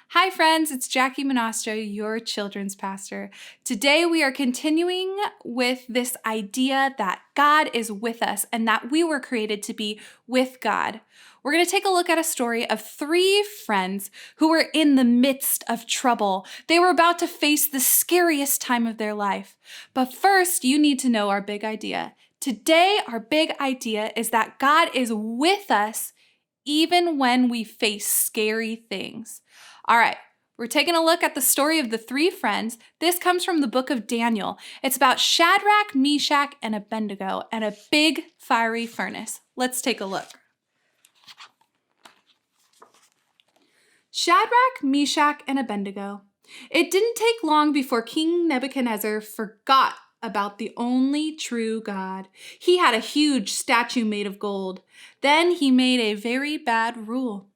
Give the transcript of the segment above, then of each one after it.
Hi friends, it's Jackie Monastro, your children's pastor. Today we are continuing with this idea that God is with us and that we were created to be with God. We're going to take a look at a story of three friends who were in the midst of trouble. They were about to face the scariest time of their life. But first, you need to know our big idea. Today, our big idea is that God is with us even when we face scary things. All right, we're taking a look at the story of the three friends. This comes from the book of Daniel. It's about Shadrach, Meshach, and Abednego and a big fiery furnace. Let's take a look. Shadrach, Meshach, and Abednego. It didn't take long before King Nebuchadnezzar forgot about the only true God. He had a huge statue made of gold. Then he made a very bad rule.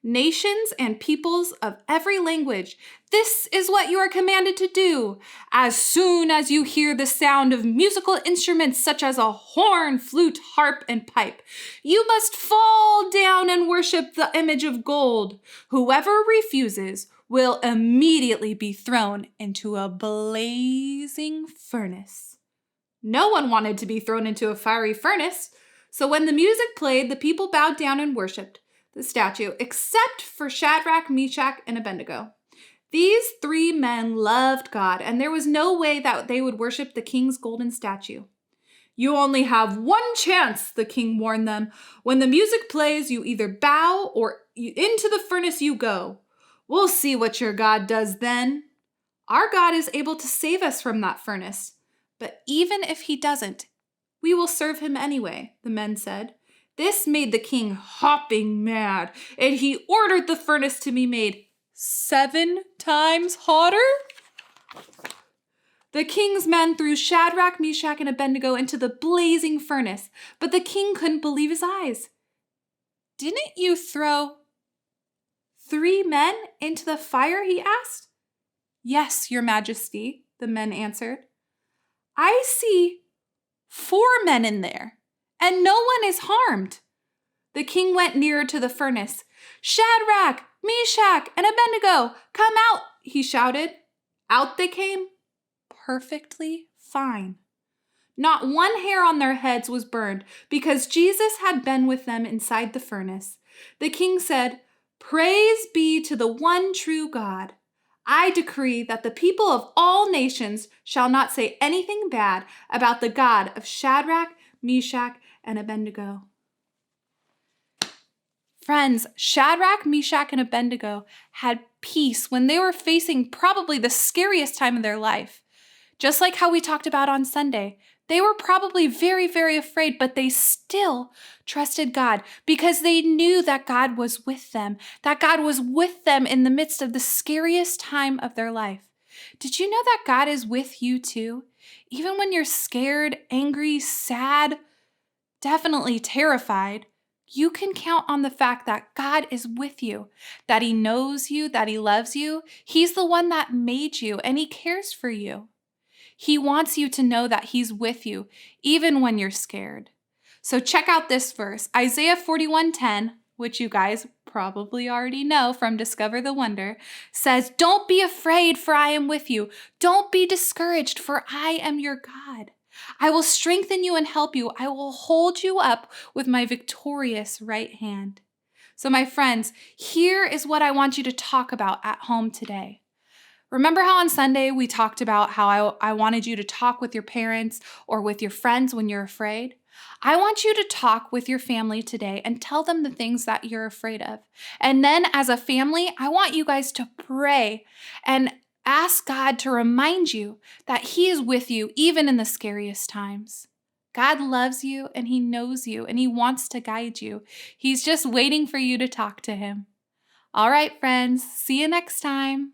Nations and peoples of every language, this is what you are commanded to do. As soon as you hear the sound of musical instruments such as a horn, flute, harp, and pipe, you must fall down and worship the image of gold. Whoever refuses will immediately be thrown into a blazing furnace. No one wanted to be thrown into a fiery furnace, so when the music played, the people bowed down and worshipped the statue, except for Shadrach, Meshach, and Abednego. These three men loved God, and there was no way that they would worship the king's golden statue. You only have one chance, the king warned them. When the music plays, you either bow or into the furnace you go. We'll see what your God does then. Our God is able to save us from that furnace, but even if he doesn't, we will serve him anyway, the men said. This made the king hopping mad, and he ordered the furnace to be made 7 times hotter. The king's men threw Shadrach, Meshach, and Abednego into the blazing furnace, but the king couldn't believe his eyes. Didn't you throw 3 men into the fire, he asked. Yes, your majesty, the men answered. I see 4 men in there, and no one is harmed. The king went nearer to the furnace. Shadrach, Meshach, and Abednego, come out, he shouted. Out they came, perfectly fine. Not one hair on their heads was burned because Jesus had been with them inside the furnace. The king said, Praise be to the one true God. I decree that the people of all nations shall not say anything bad about the God of Shadrach, Meshach, and Abednego. Friends, Shadrach, Meshach, and Abednego had peace when they were facing probably the scariest time of their life. Just like how we talked about on Sunday, they were probably very, very afraid, but they still trusted God because they knew that God was with them, that God was with them in the midst of the scariest time of their life. Did you know that God is with you too? Even when you're scared, angry, sad, definitely terrified, you can count on the fact that God is with you, that he knows you, that he loves you. He's the one that made you, and he cares for you. He wants you to know that he's with you, even when you're scared. So check out this verse, Isaiah 41:10, which you guys probably already know from Discover the Wonder, says, Don't be afraid, for I am with you. Don't be discouraged, for I am your God. I will strengthen you and help you. I will hold you up with my victorious right hand. So my friends, here is what I want you to talk about at home today. Remember how on Sunday we talked about how I wanted you to talk with your parents or with your friends when you're afraid? I want you to talk with your family today and tell them the things that you're afraid of. And then as a family, I want you guys to pray and ask God to remind you that he is with you even in the scariest times. God loves you and he knows you and he wants to guide you. He's just waiting for you to talk to him. All right, friends, see you next time.